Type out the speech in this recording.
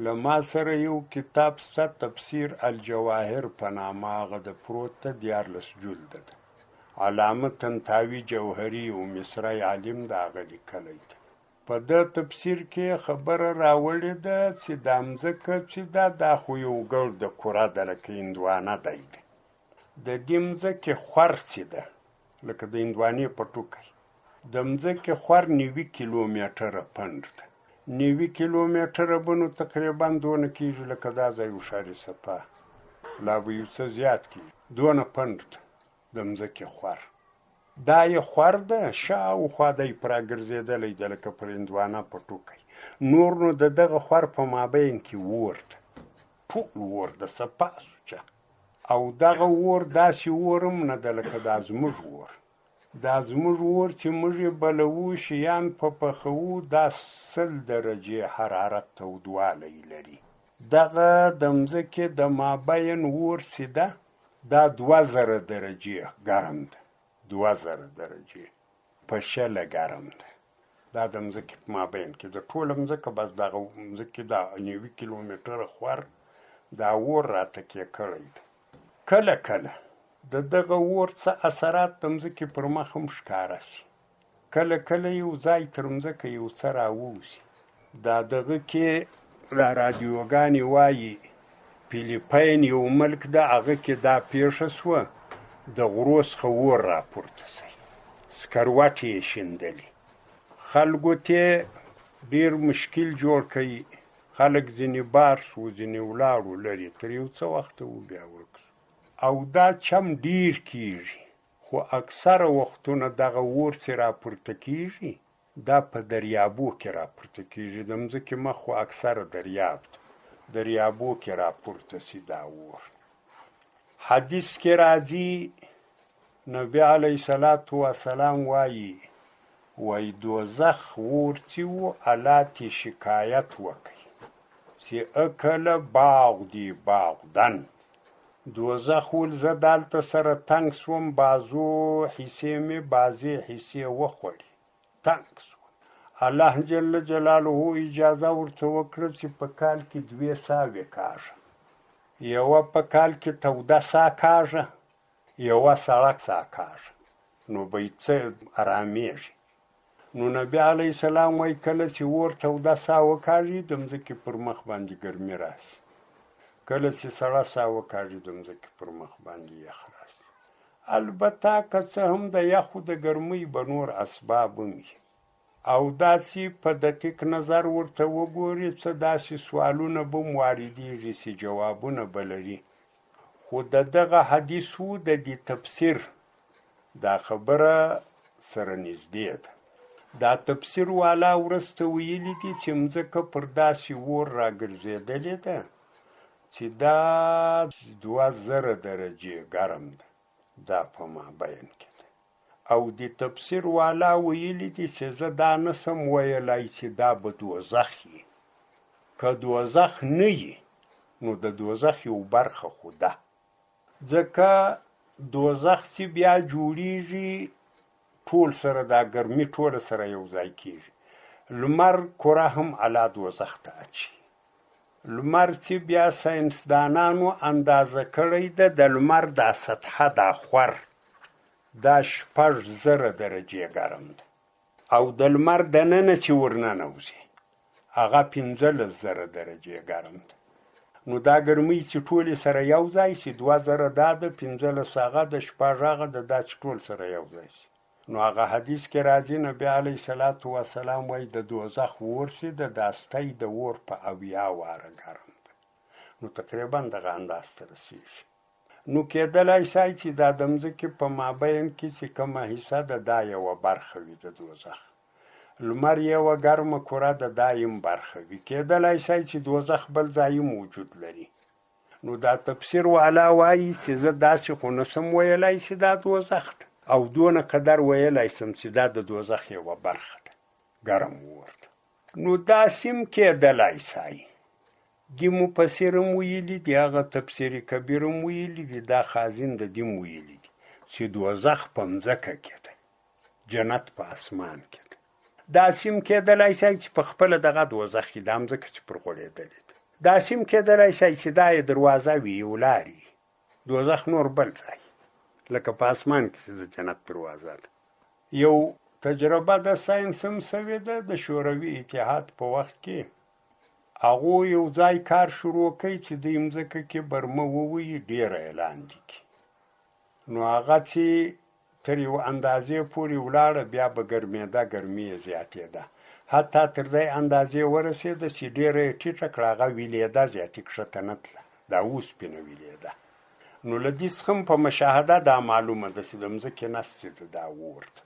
له ما سره یو کتاب شته تفسیر الجواهر په نامه، هغه د پروت ته 14 جلده ده. علامه طنطاوي جوهري یو مصری عالم د هغه لیکلی ده. په ده تفسیر کې خبره راوړې ده چې دا مځکه چې دا خو یو ګړ د کره ده، لکه هندوانه دی ده. د دې مځکې خور چې ده لکه د هندوانې په ټوکر، د مځکې خور 90 کیلومتره پنډ ده. 90 کیلومتره به نو تقریبا دونه کېږي لکه دا ځای وشاري صفا، لا به یو څه زیات کېږي، دونه پنډ ده د مځکې خور. دا یې خور ده، شاوخوا دی پرې ګرځېدلی ده لکه پر هندوانه په ټوکی. نور نو د دغه خور په مابین کې اور ده، ټول اور ده، صفا سوچه. او دغه اور داسې اور هم نه ده لکه دا زموږ اور. دا زموږ اور چې موږ یې بلوو شیان په پخوو، دا 100 درجې حرارت تودوالی لري. دغه د مځکې د مابین اور چې ده دا 2000 درجې ګرم ده، 2000 درجې په شله ګرم ده. دا د مځکې په مابین کې د ټوله مځکه، بس دغه مځکې دا 90 کیلومتره خور دا اور راته کې کړی ده. کله کله د دغه اور څه اثرات د مځکې پر مخ هم ښکاره شي. کله کله یو ځای تر مځکه یو څه راووځي. دا دغه کې دا رادیوګانې وایي فیلیپین یو ملک ده، هغه کې دا پیښه شوه، د غرو څخه اور راپورته شوی، سکروټې یې شیندلي. خلکو ته ډېر مشکل جوړ کوي. خلک ځینې بار شو، ځینې ولاړو لرې، تر یو څه وخته و بیا ورک شو. او دا چم ډیر کیږي، خو اکثره وختونه دغه اور چې راپورته کیږي دا په دریابو کې راپورته کیږي. د مځکې مخ خو اکثره دریاب ده، دریابو کې راپورته سي دا اور. حدیث کې راځي نبی علیه الصلاة والسلام وایي دوزخ اور چې و الله ته شکایت وکړي چې اکله باغ دی باغدن. دوزخ ول زه دلته سره تنګ سوم، بازو حصې مې بازي حصې وخوړې، تنګ سوم. الله جل جلاله اجازه ورته وکړه چې په کال کې 2 ساوې کاږه، یوه په کال کې 14 سا کاږه، یوه سړک سا کاږه، نو به یې څه ارامېږي. نو نبي علیه السلام وایي کله چې اور 14 سا وکاږي د مځکې پر مخ باندې ګرمي راشي، کله چې سړه سا وکاږي د مځکې پر مخ باندې یخ راشي. البته که څه هم د یخو د ګرمۍ به نور اسباب هم وي، او داسې په دقیق نظر ورته وګوري څه داسې سوالونه به هم واردېږي چې جوابونه به لري. خو د دغه حدیث و د دې تفسیر دا خبره سره نږدې ده. دا تفسیر والا وروسته ویلي دي چې مځکه پر داسې اور راګرځېدلې ده چې دا 2000 درجې ګرم ده، دا په مابین کې ده. او د تفسیر والا ویلي دي چې زه دا نسم ویلی چې دا به دوزخ وي. که دوزخ نه وي نو د دوزخ یو برخه خو ده، ځکه دوزخ چې بیا جوړیږي ټول سره دا ګرمي ټوله سره یو ځای کېږي. لمر کره هم الله دوزخ ته اچي. لمر چې بیا ساینسدانانو اندازه کړی ده د لمر دا سطحه دا خور دا 6000 درجې ګرم ده، او د لمر دننه چې ورننوځي هغه 15000 درجې ګرم ده. نو دا ګرمۍ چې ټولې سره یو ځای شي 2000 دا ده، 15 هغه د 6 هغه د دا چې ټول سره یو ځای شي. نو هغه حدیث کې راځي نبی علیه الصلاة والسلام وایي د دوزخ اور چې د داستی د اور په 80 واره ګرم ده، نو تقریبا دغه انداز ته رسېږي. نو کېدلی شي چې دا د مځکې په مابین کې چې کومه حصه ده دا یوه برخه وي د دوزخ. لمر یوه ګرمه کره ده دا یم برخه وي. کېدلی شي چې دوزخ بل ځای موجود لري. نو دا تفسیر والا وایي چې زه داسې خو نسم ویلی چې دا دوزخ ده، او دونه قدر ویلی سم چې دا د دوزخ یوه برخه ده، ګرم اور ده. نو داسې هم کېدلی شي. دې مفسر هم ویلي دي، هغه تفسیر کبیر هم ویلي دي، دا خازن د دې هم ویلي دي چې دوزخ په مځکه کې ده، جنت په اسمان کې ده. داسې هم کېدلی شي چې په خپله دغه دوزخ کې دا مځکه چې پر غوړېدلې ده داسې هم کېدلی شي چې دا یې دروازه وي یو لارې دوزخ نور بل ځای لکه په اسمان کې چې د جنت دروازه ده. یو تجربه د ساینس هم سوې ده د شوروي اتحاد په وخت کې هغو یو ځای کار شروع کوي چې د مځکه کې برمه ووهي ډېره یې لاندې کړي نو هغه چې تر یو اندازې پورې ولاړه بیا به ګرمېده ګرمي یې زیاتېده حتی تر دې اندازې ورسېده چې ډېره یې ټیټه کړه هغه ویلېده زیاتې کښته نه تله دا اوسپنه ویلېده. نو له دې څخه هم په مشاهده دا معلومه ده چې د مځکې نسج د دا اور ده.